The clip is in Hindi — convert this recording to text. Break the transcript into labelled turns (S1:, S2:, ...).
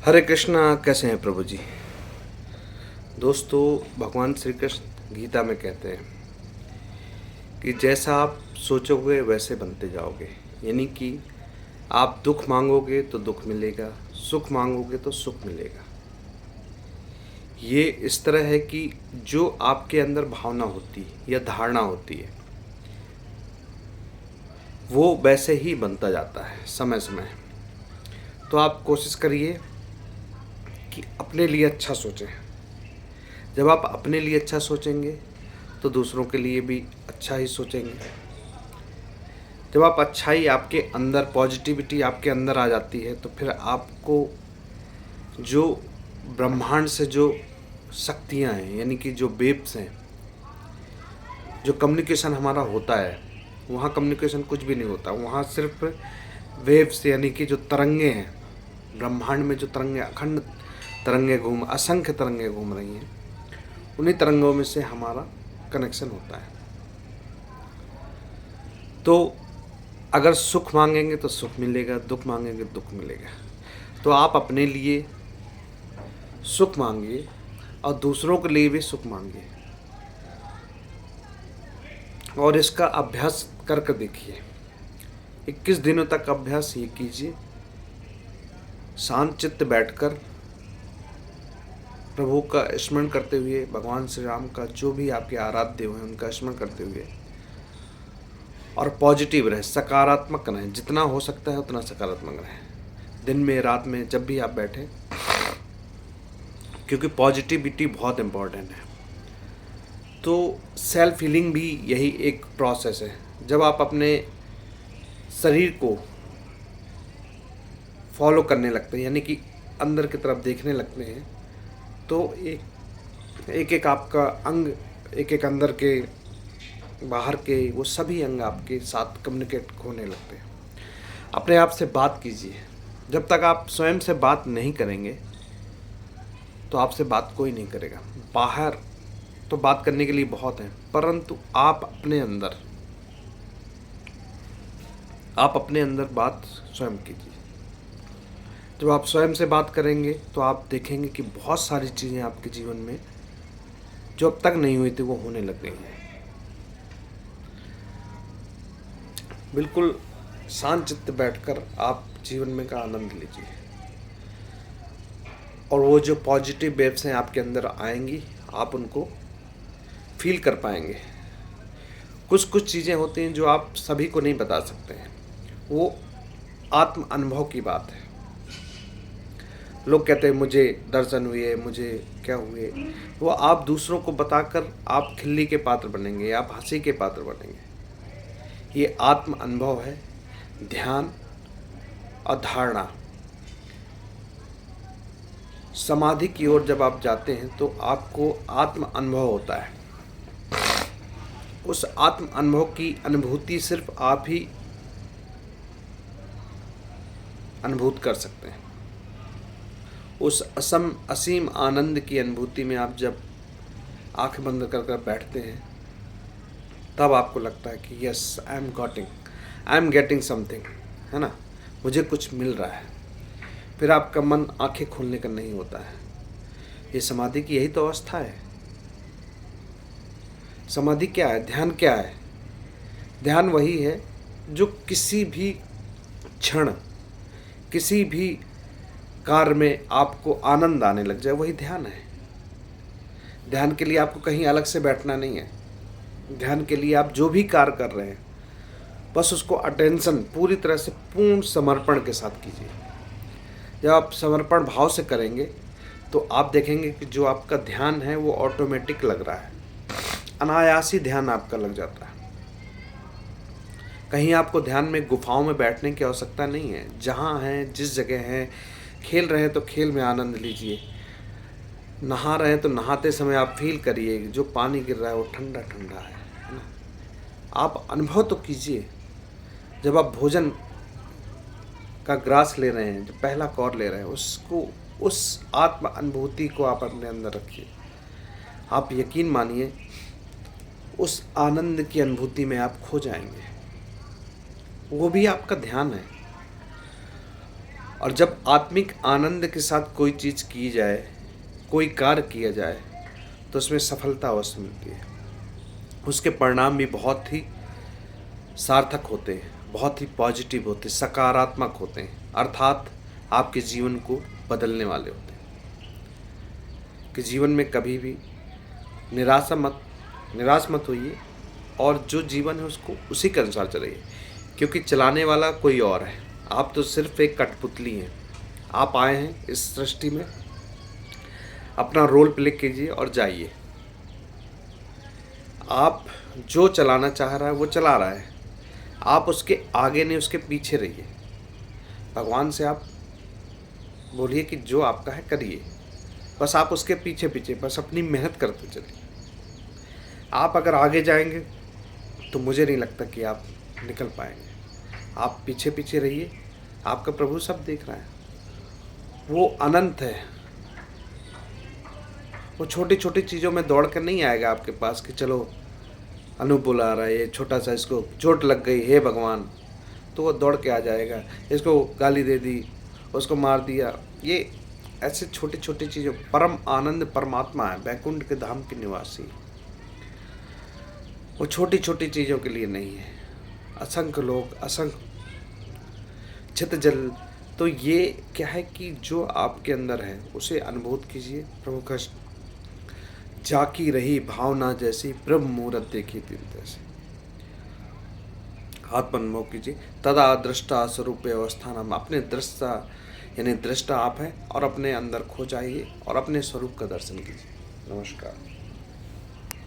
S1: हरे कृष्णा। कैसे हैं प्रभु जी। दोस्तों, भगवान श्री कृष्ण गीता में कहते हैं कि जैसा आप सोचोगे वैसे बनते जाओगे। यानी कि आप दुख मांगोगे तो दुख मिलेगा, सुख मांगोगे तो सुख मिलेगा। ये इस तरह है कि जो आपके अंदर भावना होती है या धारणा होती है वो वैसे ही बनता जाता है समय समय। तो आप कोशिश करिए कि अपने लिए अच्छा सोचें। जब आप अपने लिए अच्छा सोचेंगे तो दूसरों के लिए भी अच्छा ही सोचेंगे। जब आप अच्छाई आपके अंदर, पॉजिटिविटी आपके अंदर आ जाती है तो फिर आपको जो ब्रह्मांड से जो शक्तियाँ हैं, यानी कि जो वेव्स हैं, जो कम्युनिकेशन हमारा होता है, वहाँ कम्युनिकेशन कुछ भी नहीं होता। वहाँ सिर्फ वेव्स यानी कि जो तरंगे हैं, ब्रह्मांड में जो तरंगे, अखंड तरंगे असंख्य तरंगे घूम रही हैं, उन्हीं तरंगों में से हमारा कनेक्शन होता है। तो अगर सुख मांगेंगे तो सुख मिलेगा, दुख मांगेंगे दुख मिलेगा। तो आप अपने लिए सुख मांगिए और दूसरों के लिए भी सुख मांगिए, और इसका अभ्यास करके देखिए। 21 दिनों तक अभ्यास ये कीजिए। शांत चित्त बैठकर प्रभु का स्मरण करते हुए, भगवान श्री राम का, जो भी आपके आराध्य हैं उनका स्मरण करते हुए, और पॉजिटिव रहे, सकारात्मक रहें। जितना हो सकता है उतना सकारात्मक रहें, दिन में रात में जब भी आप बैठें, क्योंकि पॉजिटिविटी बहुत इम्पोर्टेंट है। तो सेल्फ हीलिंग भी यही एक प्रोसेस है। जब आप अपने शरीर को फॉलो करने लगते हैं, यानी कि अंदर की तरफ देखने लगते हैं, तो एक एक आपका अंग, एक एक अंदर के बाहर के, वो सभी अंग आपके साथ कम्युनिकेट होने लगते हैं। अपने आप से बात कीजिए। जब तक आप स्वयं से बात नहीं करेंगे तो आपसे बात कोई नहीं करेगा। बाहर तो बात करने के लिए बहुत है, परंतु आप अपने अंदर बात स्वयं कीजिए। जब आप स्वयं से बात करेंगे तो आप देखेंगे कि बहुत सारी चीज़ें आपके जीवन में जो अब तक नहीं हुई थी वो होने लग गई हैं। बिल्कुल शांत चित्त बैठकर आप जीवन में का आनंद लीजिए, और वो जो पॉजिटिव वेव्स हैं आपके अंदर आएंगी, आप उनको फील कर पाएंगे। कुछ कुछ चीज़ें होती हैं जो आप सभी को नहीं बता सकते हैं, वो आत्म अनुभव की बात है। लोग कहते हैं मुझे दर्शन हुए, मुझे क्या हुए, वो आप दूसरों को बताकर आप खिल्ली के पात्र बनेंगे, आप हंसी के पात्र बनेंगे। ये आत्म अनुभव है। ध्यान और धारणा, समाधि की ओर जब आप जाते हैं तो आपको आत्म अनुभव होता है। उस आत्म अनुभव की अनुभूति सिर्फ आप ही अनुभूत कर सकते हैं। उस असीम आनंद की अनुभूति में आप जब आंखें बंद कर कर बैठते हैं, तब आपको लगता है कि yes, I am getting something, है ना, मुझे कुछ मिल रहा है। फिर आपका मन आंखें खोलने का नहीं होता है। ये समाधि की यही तो अवस्था है। समाधि क्या है? ध्यान क्या है? ध्यान वही है जो किसी भी क्षण, किसी भी कार्य में आपको आनंद आने लग जाए, वही ध्यान है। ध्यान के लिए आपको कहीं अलग से बैठना नहीं है। ध्यान के लिए आप जो भी कार्य कर रहे हैं, बस उसको अटेंशन पूरी तरह से, पूर्ण समर्पण के साथ कीजिए। जब आप समर्पण भाव से करेंगे तो आप देखेंगे कि जो आपका ध्यान है वो ऑटोमेटिक लग रहा है, अनायासी ध्यान आपका लग जाता है। कहीं आपको ध्यान में गुफाओं में बैठने की आवश्यकता नहीं है। जहाँ हैं, जिस जगह हैं, खेल रहे हैं तो खेल में आनंद लीजिए, नहा रहे हैं तो नहाते समय आप फील करिए जो पानी गिर रहा है वो ठंडा ठंडा है ना। आप अनुभव तो कीजिए। जब आप भोजन का ग्रास ले रहे हैं, जो पहला कौर ले रहे हैं, उसको, उस आत्म अनुभूति को आप अपने अंदर रखिए। आप यकीन मानिए उस आनंद की अनुभूति में आप खो जाएंगे। वो भी आपका ध्यान है। और जब आत्मिक आनंद के साथ कोई चीज़ की जाए, कोई कार्य किया जाए, तो उसमें सफलता अवश्य मिलती है। उसके परिणाम भी बहुत ही सार्थक होते हैं, बहुत ही पॉजिटिव होते हैं, सकारात्मक होते हैं, अर्थात आपके जीवन को बदलने वाले होते हैं। कि जीवन में कभी भी निराश मत होइए और जो जीवन है उसको उसी के अनुसार चलाइए, क्योंकि चलाने वाला कोई और है। आप तो सिर्फ एक कठपुतली हैं। आप आए हैं इस सृष्टि में, अपना रोल प्ले कीजिए और जाइए। आप जो चलाना चाह रहा है वो चला रहा है, आप उसके आगे नहीं उसके पीछे रहिए। भगवान से आप बोलिए कि जो आपका है करिए, बस आप उसके पीछे पीछे बस अपनी मेहनत करते चलिए। आप अगर आगे जाएंगे तो मुझे नहीं लगता कि आप निकल पाएंगे। आप पीछे पीछे रहिए, आपका प्रभु सब देख रहा है। वो अनंत है, वो छोटी छोटी चीज़ों में दौड़ कर नहीं आएगा आपके पास कि चलो अनूप बुला रहा है, ये छोटा सा इसको चोट लग गई, हे भगवान, तो वो दौड़ के आ जाएगा। इसको गाली दे दी, उसको मार दिया, ये ऐसे छोटी छोटी चीज़ों। परम आनंद परमात्मा है, बैकुंठ के धाम के निवासी। वो छोटी छोटी चीज़ों के लिए नहीं है। असंख्य लोग, असंख्य चित जल। तो ये क्या है कि जो आपके अंदर है उसे अनुभूत कीजिए। प्रभु का जाकी रही भावना जैसी, प्रभु मूरत देखी दिन तैसी। आत्मन्मोह कीजिए। तदा दृष्टा स्वरूप अवस्थान। हम अपने दृष्टा यानी दृष्टा आप हैं और अपने अंदर खो जाइए और अपने स्वरूप का दर्शन कीजिए। नमस्कार।